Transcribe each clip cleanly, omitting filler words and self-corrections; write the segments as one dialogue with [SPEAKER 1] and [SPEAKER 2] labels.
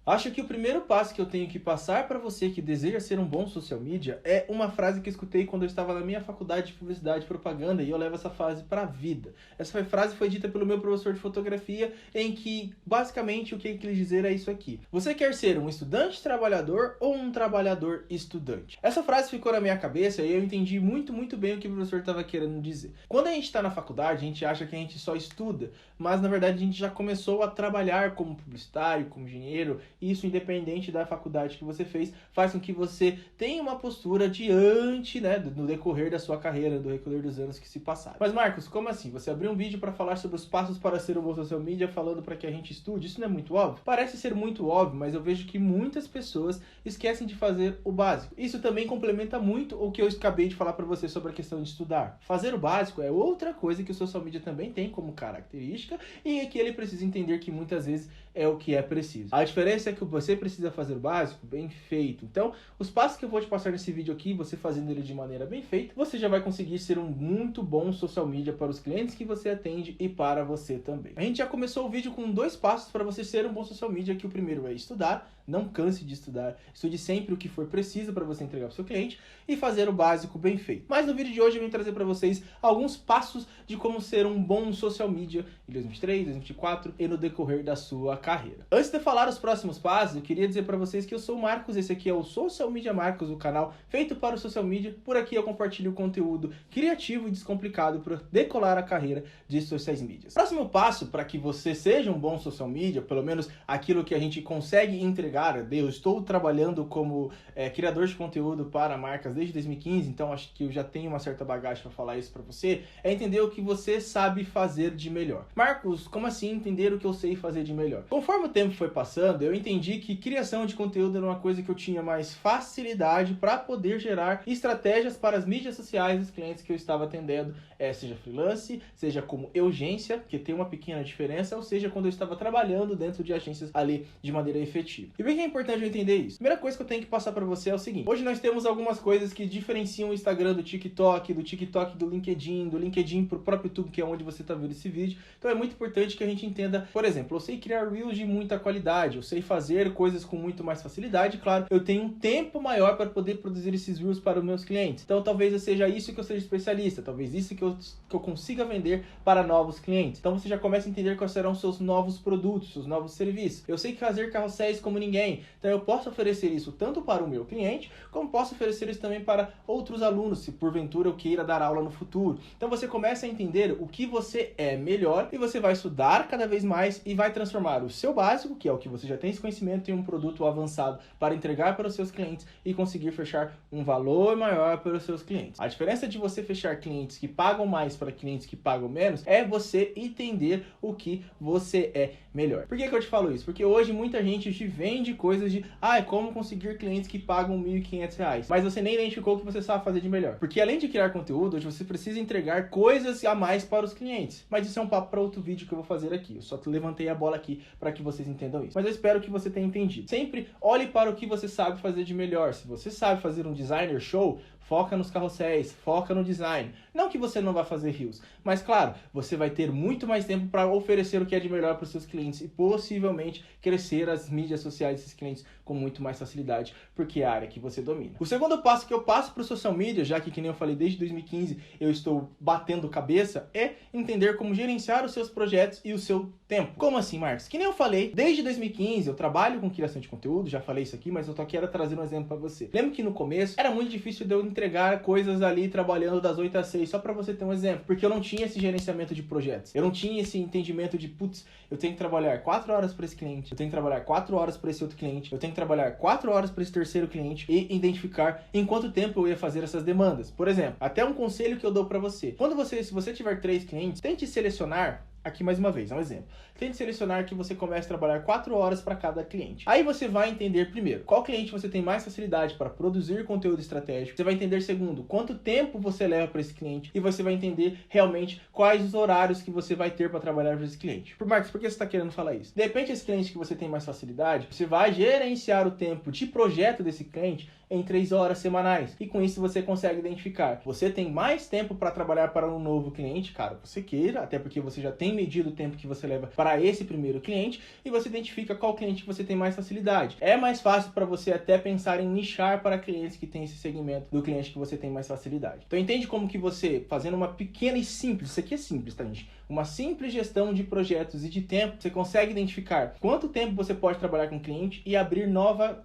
[SPEAKER 1] Acho que o primeiro passo que eu tenho que passar para você que deseja ser um bom social media é uma frase que eu escutei quando eu estava na minha faculdade de publicidade e propaganda, e eu levo essa frase para a vida. Essa frase foi dita pelo meu professor de fotografia, em que basicamente o que ele quis dizer é isso aqui: você quer ser um estudante trabalhador ou um trabalhador estudante? Essa frase ficou na minha cabeça e eu entendi muito bem o que o professor estava querendo dizer. Quando a gente está na faculdade, a gente acha que a gente só estuda, mas na verdade a gente já começou a trabalhar como publicitário, como engenheiro. Isso, independente da faculdade que você fez, faz com que você tenha uma postura diante, né, no decorrer da sua carreira, no decorrer dos anos que se passaram. Mas Marcos, como assim? Você abriu um vídeo para falar sobre os passos para ser um bom social media, falando para que a gente estude? Isso não é muito óbvio? Parece ser muito óbvio, mas eu vejo que muitas pessoas esquecem de fazer o básico. Isso também complementa muito o que eu acabei de falar para você sobre a questão de estudar. Fazer o básico é outra coisa que o social media também tem como característica e que ele precisa entender que muitas vezes é o que é preciso. A diferença é que você precisa fazer o básico bem feito. Então, os passos que eu vou te passar nesse vídeo aqui, você fazendo ele de maneira bem feita, você já vai conseguir ser um muito bom social media para os clientes que você atende e para você também. A gente já começou o vídeo com 2 passos para você ser um bom social media, que o primeiro é estudar. Não canse de estudar, estude sempre o que for preciso para você entregar para o seu cliente e fazer o básico bem feito. Mas no vídeo de hoje eu vim trazer para vocês alguns passos de como ser um bom social media em 2023, 2024 e no decorrer da sua carreira. Antes de falar os próximos passos, eu queria dizer para vocês que eu sou o Marcos, esse aqui é o Social Media Marcos, o canal feito para o social media. Por aqui eu compartilho conteúdo criativo e descomplicado para decolar a carreira de sociais medias. Próximo passo para que você seja um bom social media, pelo menos aquilo que a gente consegue entregar. Eu estou trabalhando como criador de conteúdo para marcas desde 2015, então acho que eu já tenho uma certa bagagem para falar isso para você. É entender o que você sabe fazer de melhor. Marcos, como assim entender o que eu sei fazer de melhor? Conforme o tempo foi passando, eu entendi que criação de conteúdo era uma coisa que eu tinha mais facilidade para poder gerar estratégias para as mídias sociais dos clientes que eu estava atendendo, seja freelance, seja como agência, que tem uma pequena diferença, ou seja, quando eu estava trabalhando dentro de agências ali de maneira efetiva. E por que é importante eu entender isso? Primeira coisa que eu tenho que passar para você é o seguinte: hoje nós temos algumas coisas que diferenciam o Instagram do TikTok do LinkedIn pro próprio YouTube, que é onde você está vendo esse vídeo. Então é muito importante que a gente entenda, por exemplo, eu sei criar Reels de muita qualidade, eu sei fazer coisas com muito mais facilidade, claro, eu tenho um tempo maior para poder produzir esses Reels para os meus clientes. Então talvez seja isso que eu seja especialista, talvez isso que eu consiga vender para novos clientes. Então você já começa a entender quais serão os seus novos produtos, seus novos serviços. Eu sei fazer carrosséis como ninguém, então eu posso oferecer isso tanto para o meu cliente, como posso oferecer isso também para outros alunos, se porventura eu queira dar aula no futuro. Então você começa a entender o que você é melhor e você vai estudar cada vez mais e vai transformar o seu básico, que é o que você já tem esse conhecimento, em um produto avançado para entregar para os seus clientes e conseguir fechar um valor maior para os seus clientes. A diferença de você fechar clientes que pagam mais para clientes que pagam menos é você entender o que você é melhor. Por que eu te falo isso? Porque hoje muita gente te vende coisas de como conseguir clientes que pagam R$1.500, mas você nem identificou o que você sabe fazer de melhor. Porque além de criar conteúdo, hoje você precisa entregar coisas a mais para os clientes. Mas isso é um papo para outro vídeo que eu vou fazer aqui. Eu só levantei a bola aqui para que vocês entendam isso. Mas eu espero que você tenha entendido. Sempre olhe para o que você sabe fazer de melhor. Se você sabe fazer um designer show, foca nos carrosséis, foca no design. Não que você não vá fazer reels, mas claro, você vai ter muito mais tempo para oferecer o que é de melhor para os seus clientes e possivelmente crescer as mídias sociais desses clientes com muito mais facilidade, porque é a área que você domina. O segundo passo que eu passo para o social media, já que nem eu falei desde 2015, eu estou batendo cabeça, é entender como gerenciar os seus projetos e o seu tempo. Como assim, Marcos? Que nem eu falei, desde 2015 eu trabalho com criação de conteúdo, já falei isso aqui, mas eu tô aqui trazer um exemplo para você. Lembra que no começo era muito difícil de eu entregar coisas ali trabalhando das 8 às 6, só para você ter um exemplo, porque eu não tinha esse gerenciamento de projetos, eu não tinha esse entendimento de, putz, eu tenho que trabalhar 4 horas para esse cliente, eu tenho que trabalhar 4 horas para esse outro cliente, eu tenho que trabalhar 4 horas para esse terceiro cliente e identificar em quanto tempo eu ia fazer essas demandas. Por exemplo, até um conselho que eu dou para você: se você tiver 3 clientes, tente selecionar. Aqui mais uma vez, um exemplo. Tente selecionar que você comece a trabalhar 4 horas para cada cliente. Aí você vai entender, primeiro, qual cliente você tem mais facilidade para produzir conteúdo estratégico. Você vai entender, segundo, quanto tempo você leva para esse cliente. E você vai entender realmente quais os horários que você vai ter para trabalhar para esse cliente. Marcos, por que você está querendo falar isso? De repente, esse cliente que você tem mais facilidade, você vai gerenciar o tempo de projeto desse cliente em 3 horas semanais. E com isso você consegue identificar. Você tem mais tempo para trabalhar para um novo cliente, cara, você queira, até porque você já tem bem medido o tempo que você leva para esse primeiro cliente e você identifica qual cliente que você tem mais facilidade. É mais fácil para você até pensar em nichar para clientes que têm esse segmento do cliente que você tem mais facilidade. Então entende como que você, fazendo uma pequena e simples, isso aqui é simples, tá, gente? Uma simples gestão de projetos e de tempo, você consegue identificar quanto tempo você pode trabalhar com o cliente e abrir nova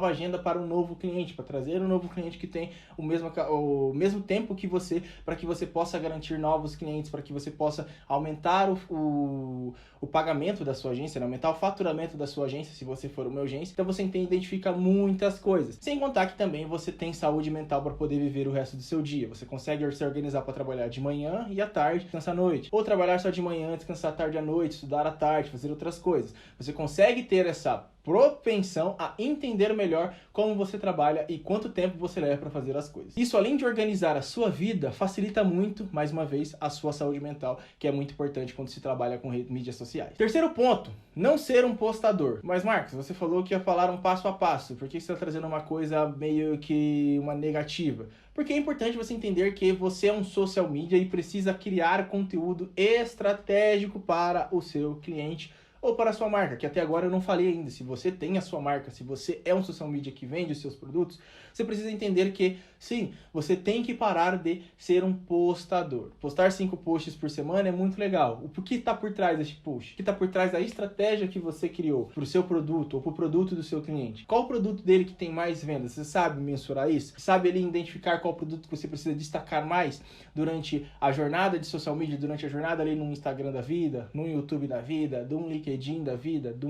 [SPEAKER 1] agenda para um novo cliente, para trazer um novo cliente que tem o mesmo tempo que você, para que você possa garantir novos clientes, para que você possa aumentar o pagamento da sua agência, né? Aumentar o faturamento da sua agência, se você for uma agência. Então você identifica muitas coisas. Sem contar que também você tem saúde mental para poder viver o resto do seu dia. Você consegue se organizar para trabalhar de manhã e à tarde, descansar à noite. Ou trabalhar só de manhã, descansar à tarde à noite, estudar à tarde, fazer outras coisas. Você consegue ter essa propensão a entender melhor como você trabalha e quanto tempo você leva para fazer as coisas. Isso, além de organizar a sua vida, facilita muito, mais uma vez, a sua saúde mental, que é muito importante quando se trabalha com mídias sociais. Terceiro ponto, não ser um postador. Mas, Marcos, você falou que ia falar um passo a passo. Por que você está trazendo uma coisa meio que uma negativa? Porque é importante você entender que você é um social media e precisa criar conteúdo estratégico para o seu cliente ou para a sua marca, que até agora eu não falei ainda. Se você tem a sua marca, se você é um social media que vende os seus produtos, você precisa entender que, sim, você tem que parar de ser um postador. Postar 5 posts por semana é muito legal. O que está por trás desse post? O que está por trás da estratégia que você criou para o seu produto ou para o produto do seu cliente? Qual o produto dele que tem mais vendas? Você sabe mensurar isso? Sabe ele identificar qual produto que você precisa destacar mais durante a jornada de social media, durante a jornada ali no Instagram da vida, no YouTube da vida, de um LinkedIn da vida, de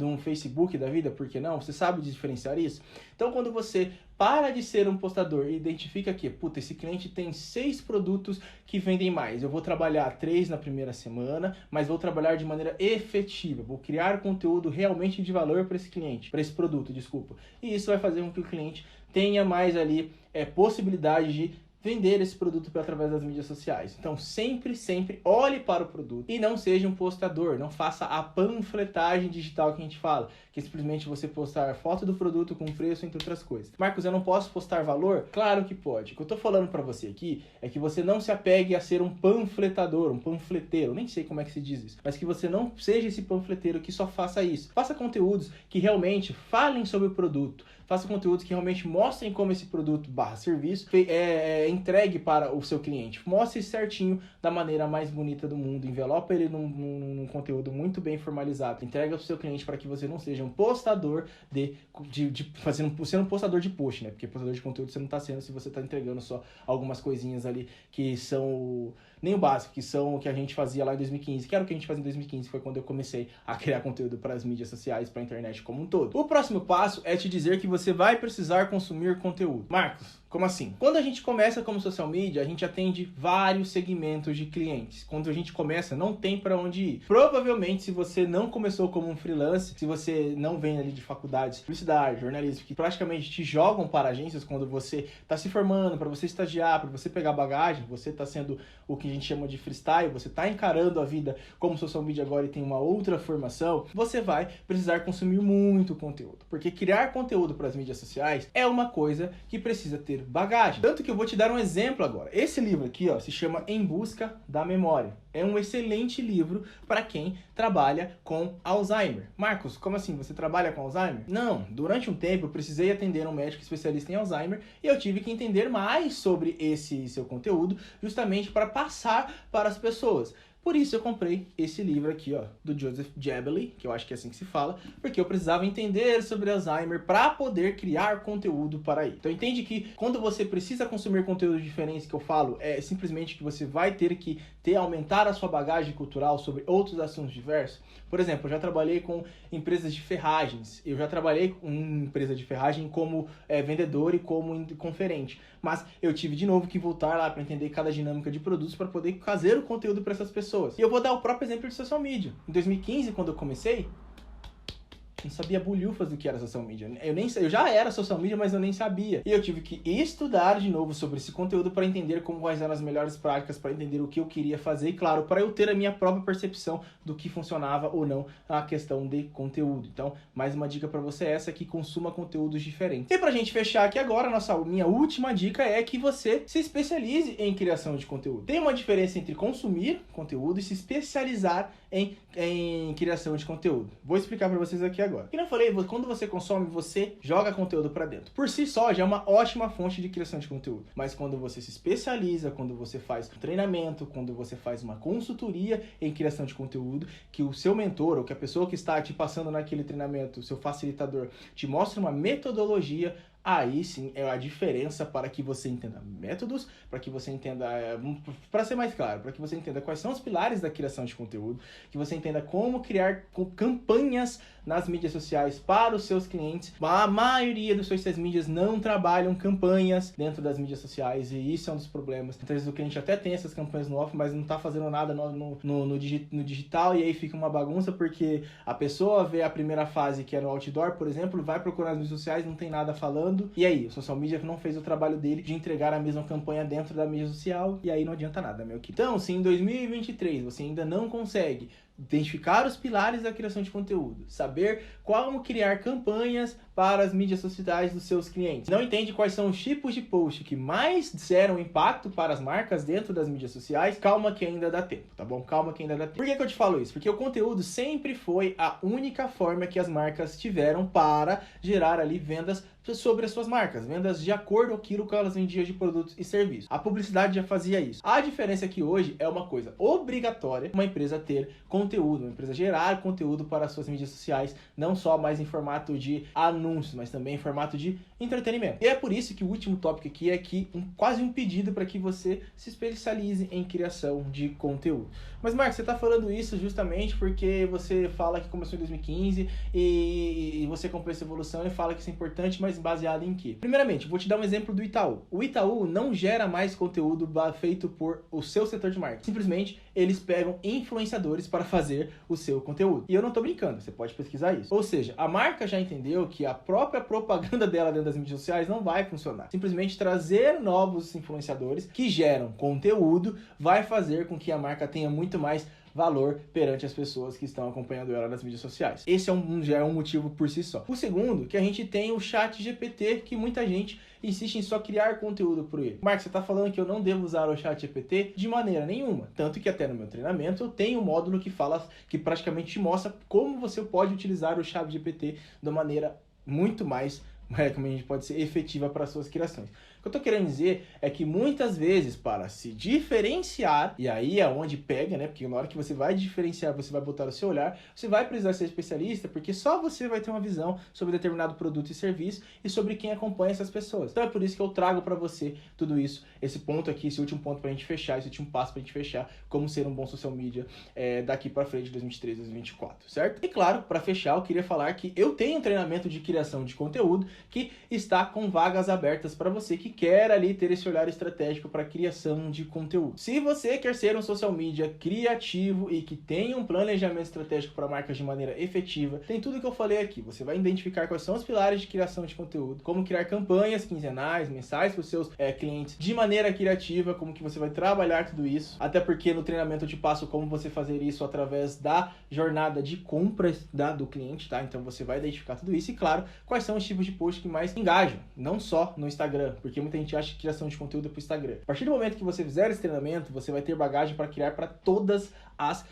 [SPEAKER 1] um Facebook da vida, por que não? Você sabe diferenciar isso? Então, quando você para de ser um postador e identifica que, esse cliente tem 6 produtos que vendem mais. Eu vou trabalhar 3 na primeira semana, mas vou trabalhar de maneira efetiva. Vou criar conteúdo realmente de valor para esse cliente, para esse produto, desculpa. E isso vai fazer com que o cliente tenha mais ali possibilidade de vender esse produto através das mídias sociais. Então, sempre olhe para o produto e não seja um postador. Não faça a panfletagem digital que a gente fala, que é simplesmente você postar foto do produto com preço, entre outras coisas. Marcos, eu não posso postar valor? Claro que pode. O que eu tô falando para você aqui é que você não se apegue a ser um panfletador, um panfleteiro, nem sei como é que se diz isso, mas que você não seja esse panfleteiro que só faça isso. Faça conteúdos que realmente falem sobre o produto. Faça conteúdos que realmente mostrem como esse produto /serviço é entregue para o seu cliente. Mostre certinho da maneira mais bonita do mundo. Envelopa ele num conteúdo muito bem formalizado. Entrega para o seu cliente para que você não seja um postador sendo um postador de post, né? Porque postador de conteúdo você não está sendo se você está entregando só algumas coisinhas ali que são nem o básico, que são o que a gente fazia lá em 2015. Que era o que a gente fazia em 2015, foi quando eu comecei a criar conteúdo para as mídias sociais, para a internet como um todo. O próximo passo é te dizer que você vai precisar consumir conteúdo. Marcos, como assim? Quando a gente começa como social media, a gente atende vários segmentos de clientes. Quando a gente começa, não tem para onde ir. Provavelmente, se você não começou como um freelance, se você não vem ali de faculdades, publicidade, jornalismo, que praticamente te jogam para agências quando você está se formando, para você estagiar, para você pegar bagagem, você está sendo o que a gente chama de freestyle, você está encarando a vida como social media agora e tem uma outra formação, você vai precisar consumir muito conteúdo. Porque criar conteúdo para as mídias sociais é uma coisa que precisa ter bagagem. Tanto que eu vou te dar um exemplo agora. Esse livro aqui, se chama Em Busca da Memória. É um excelente livro para quem trabalha com Alzheimer. Marcos, como assim? Você trabalha com Alzheimer? Não. Durante um tempo eu precisei atender um médico especialista em Alzheimer e eu tive que entender mais sobre esse seu conteúdo justamente para passar para as pessoas. Por isso eu comprei esse livro aqui, do Joseph Jabali, que eu acho que é assim que se fala, porque eu precisava entender sobre Alzheimer para poder criar conteúdo para ele. Então entende que quando você precisa consumir conteúdos diferentes, que eu falo, é simplesmente que você vai ter que aumentar a sua bagagem cultural sobre outros assuntos diversos. Por exemplo, eu já trabalhei com empresas de ferragens, eu já trabalhei com uma empresa de ferragem como vendedor e como conferente, mas eu tive de novo que voltar lá para entender cada dinâmica de produtos para poder fazer o conteúdo para essas pessoas. E eu vou dar o próprio exemplo de social media. Em 2015, quando eu comecei, não sabia bulhufas do que era social media. Eu já era social media, mas eu nem sabia. E eu tive que estudar de novo sobre esse conteúdo para entender quais eram as melhores práticas, para entender o que eu queria fazer e, claro, para eu ter a minha própria percepção do que funcionava ou não a questão de conteúdo. Então, mais uma dica para você essa, que consuma conteúdos diferentes. E pra gente fechar aqui agora, minha última dica é que você se especialize em criação de conteúdo. Tem uma diferença entre consumir conteúdo e se especializar em criação de conteúdo. Vou explicar para vocês aqui agora. Como eu falei, quando você consome, você joga conteúdo para dentro. Por si só, já é uma ótima fonte de criação de conteúdo. Mas quando você se especializa, quando você faz um treinamento, quando você faz uma consultoria em criação de conteúdo, que o seu mentor ou que a pessoa que está te passando naquele treinamento, o seu facilitador, te mostra uma metodologia, aí sim é a diferença para que você entenda métodos, para que você entenda, para ser mais claro, para que você entenda quais são os pilares da criação de conteúdo, que você entenda como criar campanhas nas mídias sociais para os seus clientes. A maioria dos social mídias não trabalham campanhas dentro das mídias sociais e isso é um dos problemas. Muitas vezes o cliente até tem essas campanhas no off, mas não está fazendo nada no digital, e aí fica uma bagunça porque a pessoa vê a primeira fase, que é no outdoor, por exemplo, vai procurar nas mídias sociais, não tem nada falando, e aí o social media não fez o trabalho dele de entregar a mesma campanha dentro da mídia social, e aí não adianta nada, meu querido. Então, se em 2023 você ainda não consegue identificar os pilares da criação de conteúdo, saber como criar campanhas para as mídias sociais dos seus clientes, não entende quais são os tipos de post que mais geram impacto para as marcas dentro das mídias sociais, calma que ainda dá tempo, tá bom? Calma que ainda dá tempo. Por que eu te falo isso? Porque o conteúdo sempre foi a única forma que as marcas tiveram para gerar ali vendas sobre as suas marcas, vendas de acordo com aquilo que elas vendiam de produtos e serviços. A publicidade já fazia isso. A diferença é que hoje é uma coisa obrigatória uma empresa ter conteúdo, uma empresa gerar conteúdo para as suas mídias sociais, não só mais em formato de anúncios, mas também em formato de entretenimento. E é por isso que o último tópico aqui é quase um pedido para que você se especialize em criação de conteúdo. Mas, Marcos, você está falando isso justamente porque você fala que começou em 2015 e você acompanhou essa evolução e fala que isso é importante, mas baseado em quê? Primeiramente, vou te dar um exemplo do Itaú. O Itaú não gera mais conteúdo feito por o seu setor de marketing. Simplesmente, eles pegam influenciadores para fazer o seu conteúdo. E eu não tô brincando, você pode pesquisar isso. Ou seja, a marca já entendeu que a própria propaganda dela dentro das mídias sociais não vai funcionar. Simplesmente trazer novos influenciadores que geram conteúdo vai fazer com que a marca tenha muito mais valor perante as pessoas que estão acompanhando ela nas mídias sociais. Esse já é um motivo por si só. O segundo, que a gente tem o ChatGPT, que muita gente insiste em só criar conteúdo por ele. Marcos, você está falando que eu não devo usar o ChatGPT? De maneira nenhuma. Tanto que até no meu treinamento eu tenho um módulo que praticamente te mostra como você pode utilizar o ChatGPT de maneira muito mais, como a gente pode ser, efetiva para as suas criações. O que eu tô querendo dizer é que muitas vezes, para se diferenciar, e aí é onde pega, né? Porque na hora que você vai diferenciar, você vai botar o seu olhar, você vai precisar ser especialista, porque só você vai ter uma visão sobre determinado produto e serviço e sobre quem acompanha essas pessoas. Então é por isso que eu trago para você tudo isso, esse ponto aqui, esse último ponto pra gente fechar, esse último passo pra gente fechar, como ser um bom social media daqui pra frente, 2023, 2024, certo? E claro, para fechar, eu queria falar que eu tenho um treinamento de criação de conteúdo que está com vagas abertas para você que quer ali ter esse olhar estratégico para criação de conteúdo. Se você quer ser um social media criativo e que tenha um planejamento estratégico para marcas de maneira efetiva, tem tudo que eu falei aqui. Você vai identificar quais são os pilares de criação de conteúdo, como criar campanhas quinzenais, mensais para os seus clientes de maneira criativa, como que você vai trabalhar tudo isso, até porque no treinamento eu te passo como você fazer isso através da jornada de compras do cliente, tá? Então você vai identificar tudo isso e, claro, quais são os tipos de posts que mais engajam, não só no Instagram, porque muita gente acha que criação de conteúdo é pro Instagram. A partir do momento que você fizer esse treinamento, você vai ter bagagem para criar para todas as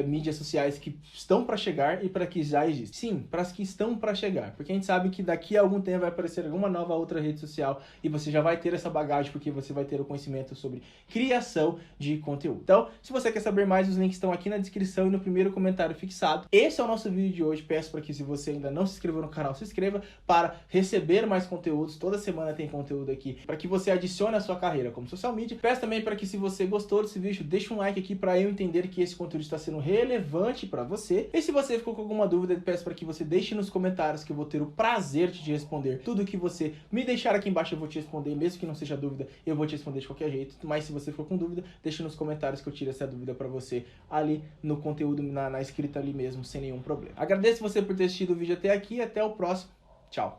[SPEAKER 1] mídias sociais que estão para chegar e para que já existem. Sim, para as que estão para chegar, porque a gente sabe que daqui a algum tempo vai aparecer alguma nova outra rede social e você já vai ter essa bagagem porque você vai ter o conhecimento sobre criação de conteúdo. Então, se você quer saber mais, os links estão aqui na descrição e no primeiro comentário fixado. Esse é o nosso vídeo de hoje. Peço para que, se você ainda não se inscreveu no canal, se inscreva para receber mais conteúdos. Toda semana tem conteúdo aqui para que você adicione a sua carreira como social media. Peço também para que, se você gostou desse vídeo, deixe um like aqui para eu entender que esse conteúdo está sendo relevante para você. E se você ficou com alguma dúvida, eu peço para que você deixe nos comentários, que eu vou ter o prazer de te responder. Tudo que você me deixar aqui embaixo eu vou te responder, mesmo que não seja dúvida, eu vou te responder de qualquer jeito. Mas se você ficou com dúvida, deixe nos comentários que eu tiro essa dúvida para você ali no conteúdo, na escrita ali mesmo, sem nenhum problema. Agradeço você por ter assistido o vídeo até aqui e até o próximo. Tchau!